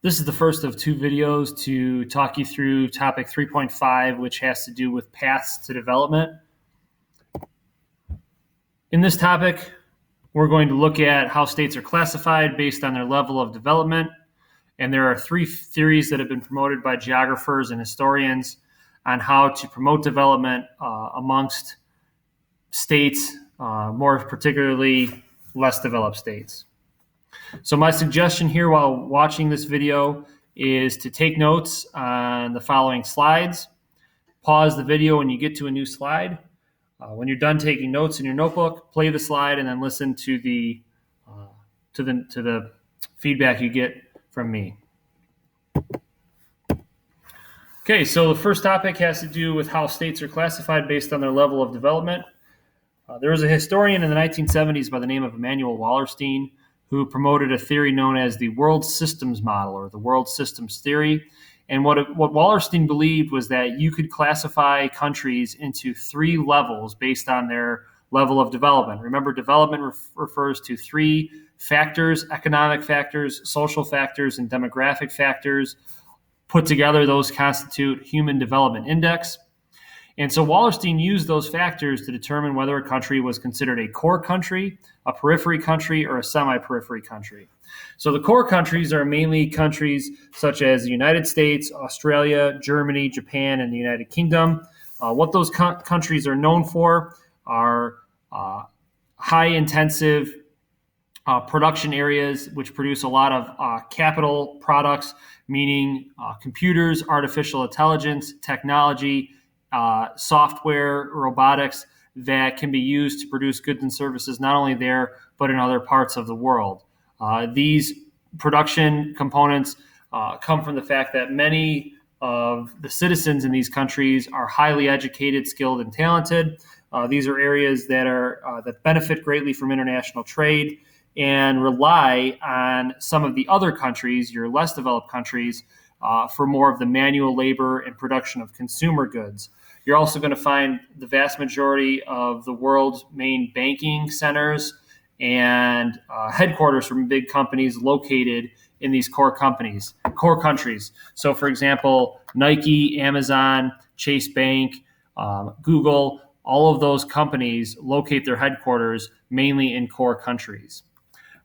This is the first of two videos to talk you through topic 3.5, which has to do with paths to development. In this topic, we're going to look at how states are classified based on their level of development. And there are three theories that have been promoted by geographers and historians on how to promote development amongst states, more particularly less developed states. So my suggestion here while watching this video is to take notes on the following slides. Pause the video when you get to a new slide. When you're done taking notes in your notebook, play the slide and then listen to the feedback you get from me. Okay, so the first topic has to do with how states are classified based on their level of development. There was a historian in the 1970s by the name of Emanuel Wallerstein who promoted a theory known as the World Systems Model or the World Systems Theory. And what Wallerstein believed was that you could classify countries into three levels based on their level of development. Remember, development refers to three factors: economic factors, social factors, and demographic factors. Put together, those constitute Human Development Index. And so Wallerstein used those factors to determine whether a country was considered a core country, a periphery country, or a semi-periphery country. So the core countries are mainly countries such as the United States, Australia, Germany, Japan, and the United Kingdom. What those countries are known for are high-intensive production areas which produce a lot of capital products, meaning computers, artificial intelligence, technology, software, robotics that can be used to produce goods and services not only there, but in other parts of the world. These production components come from the fact that many of the citizens in these countries are highly educated, skilled, and talented. These are areas that benefit greatly from international trade and rely on some of the other countries, your less developed countries, for more of the manual labor and production of consumer goods. You're also going to find the vast majority of the world's main banking centers and headquarters from big companies located in these core countries. So, for example, Nike, Amazon, Chase Bank, Google, all of those companies locate their headquarters mainly in core countries.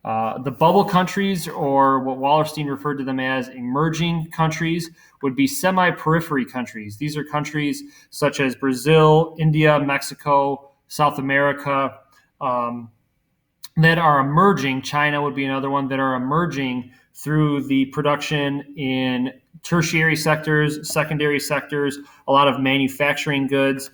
The bubble countries, or what Wallerstein referred to them as emerging countries, would be semi-periphery countries. These are countries such as Brazil, India, Mexico, South America, that are emerging. China would be another one that are emerging through the production in tertiary sectors, secondary sectors, a lot of manufacturing goods,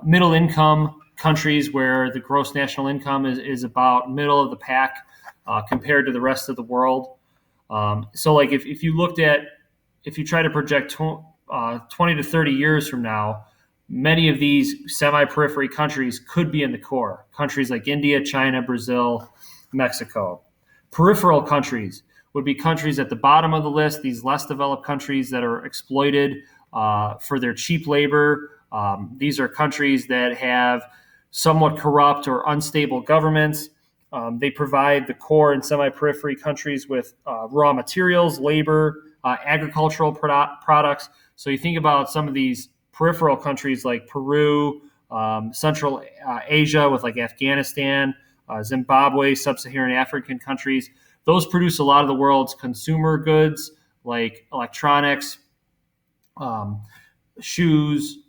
middle income countries where the gross national income is about middle of the pack compared to the rest of the world. So like if you try to project 20 to 30 years from now, many of these semi-periphery countries could be in the core. Countries like India, China, Brazil, Mexico. Peripheral countries would be countries at the bottom of the list, these less developed countries that are exploited for their cheap labor. These are countries that have somewhat corrupt or unstable governments. They provide the core and semi-periphery countries with raw materials, labor, agricultural products. So you think about some of these peripheral countries like Peru, Central Asia with like Afghanistan, Zimbabwe, sub-Saharan African countries. Those produce a lot of the world's consumer goods like electronics, shoes,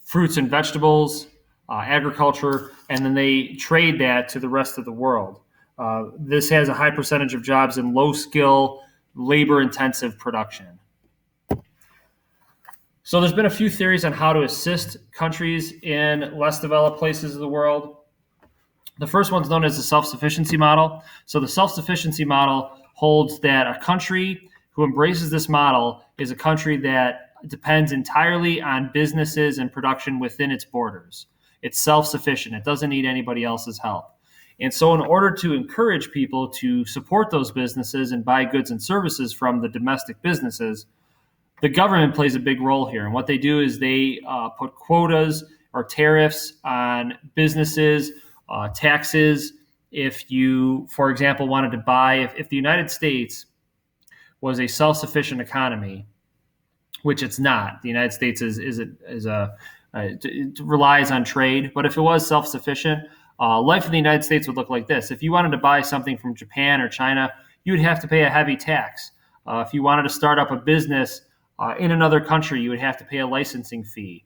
fruits and vegetables, agriculture, and then they trade that to the rest of the world. This has a high percentage of jobs in low-skill, labor-intensive production. So there's been a few theories on how to assist countries in less developed places of the world. The first one's known as the self-sufficiency model. So the self-sufficiency model holds that a country who embraces this model is a country that depends entirely on businesses and production within its borders. It's self-sufficient. It doesn't need anybody else's help. And so in order to encourage people to support those businesses and buy goods and services from the domestic businesses, the government plays a big role here. And what they do is they put quotas or tariffs on businesses, taxes. If you, for example, wanted to buy, if the United States was a self-sufficient economy, which it's not. The United States it relies on trade, but if it was self-sufficient, life in the United States would look like this. If you wanted to buy something from Japan or China, you would have to pay a heavy tax. If you wanted to start up a business in another country, you would have to pay a licensing fee.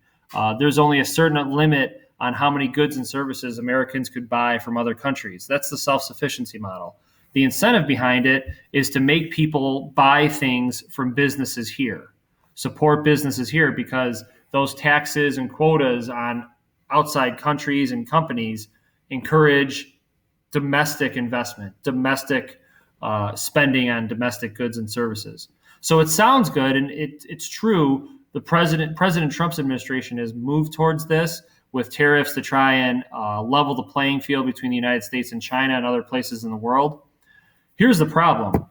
There's only a certain limit on how many goods and services Americans could buy from other countries. That's the self-sufficiency model. The incentive behind it is to make people buy things from businesses here, support businesses here, because those taxes and quotas on outside countries and companies encourage domestic investment, domestic spending on domestic goods and services. So it sounds good, and it's true. President Trump's administration has moved towards this with tariffs to try and level the playing field between the United States and China and other places in the world. Here's the problem.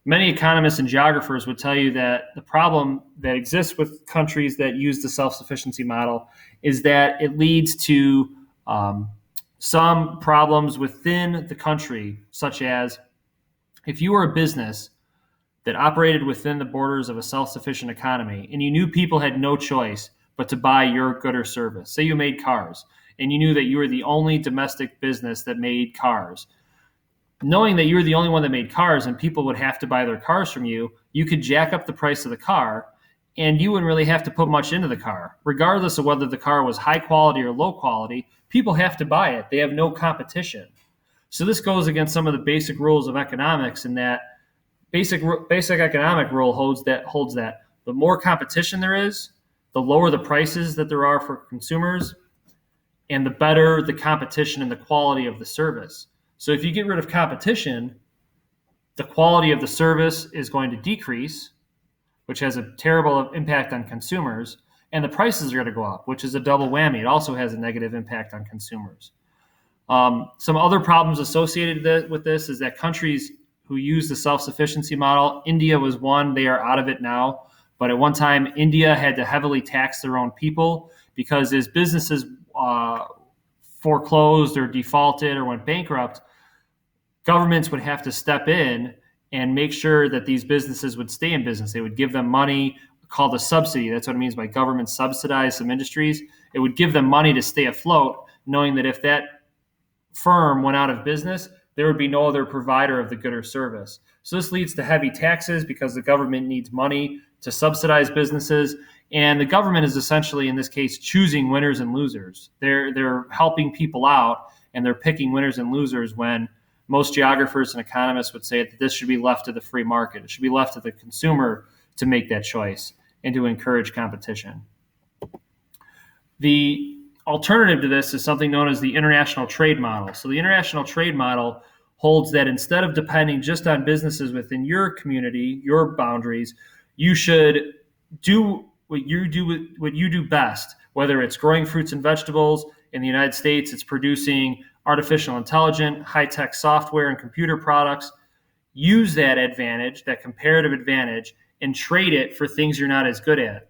Many economists and geographers would tell you that the problem that exists with countries that use the self-sufficiency model is that it leads to some problems within the country, such as if you were a business that operated within the borders of a self-sufficient economy and you knew people had no choice but to buy your good or service. Say you made cars and you knew that you were the only domestic business that made cars. Knowing that you were the only one that made cars and people would have to buy their cars from you, you could jack up the price of the car and you wouldn't really have to put much into the car. Regardless of whether the car was high quality or low quality, people have to buy it. They have no competition. So this goes against some of the basic rules of economics, in that basic economic rule holds that the more competition there is, the lower the prices that there are for consumers, and the better the competition and the quality of the service. So if you get rid of competition, the quality of the service is going to decrease, which has a terrible impact on consumers, and the prices are going to go up, which is a double whammy. It also has a negative impact on consumers. Some other problems associated with this is that countries who use the self-sufficiency model, India was one, they are out of it now, but at one time, India had to heavily tax their own people, because as businesses foreclosed or defaulted or went bankrupt, governments would have to step in and make sure that these businesses would stay in business. They would give them money called a subsidy. That's what it means by government subsidize some industries. It would give them money to stay afloat, knowing that if that firm went out of business, there would be no other provider of the good or service. So this leads to heavy taxes because the government needs money to subsidize businesses. And the government is essentially, in this case, choosing winners and losers. They're helping people out, and they're picking winners and losers, when most geographers and economists would say that this should be left to the free market. It should be left to the consumer to make that choice and to encourage competition. The alternative to this is something known as the international trade model. So the international trade model holds that instead of depending just on businesses within your community, your boundaries, you should do what you do best, whether it's growing fruits and vegetables. In the United States, it's producing artificial intelligence, high-tech software and computer products. Use that advantage, that comparative advantage, and trade it for things you're not as good at.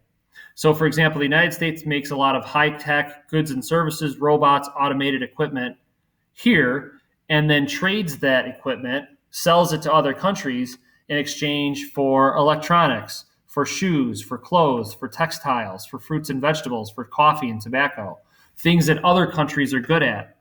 So, for example, the United States makes a lot of high-tech goods and services, robots, automated equipment here, and then trades that equipment, sells it to other countries in exchange for electronics, for shoes, for clothes, for textiles, for fruits and vegetables, for coffee and tobacco, things that other countries are good at.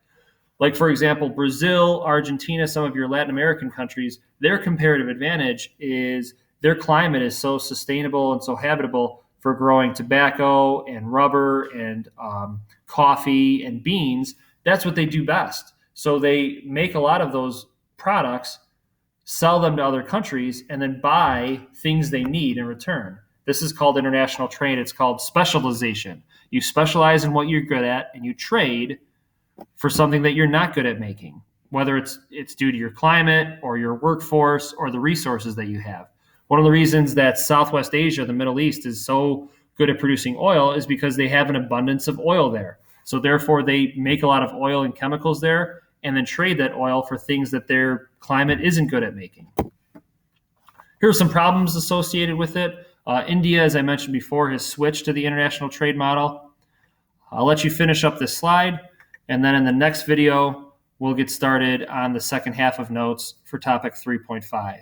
Like, for example, Brazil, Argentina, some of your Latin American countries, their comparative advantage is their climate is so sustainable and so habitable for growing tobacco and rubber and coffee and beans. That's what they do best. So they make a lot of those products, sell them to other countries, and then buy things they need in return. This is called international trade. It's called specialization. You specialize in what you're good at, and you trade for something that you're not good at making, whether it's due to your climate or your workforce or the resources that you have. One of the reasons that Southwest Asia, the Middle East, is so good at producing oil is because they have an abundance of oil there. So therefore, they make a lot of oil and chemicals there and then trade that oil for things that their climate isn't good at making. Here are some problems associated with it. India, as I mentioned before, has switched to the international trade model. I'll let you finish up this slide, and then in the next video, we'll get started on the second half of notes for topic 3.5.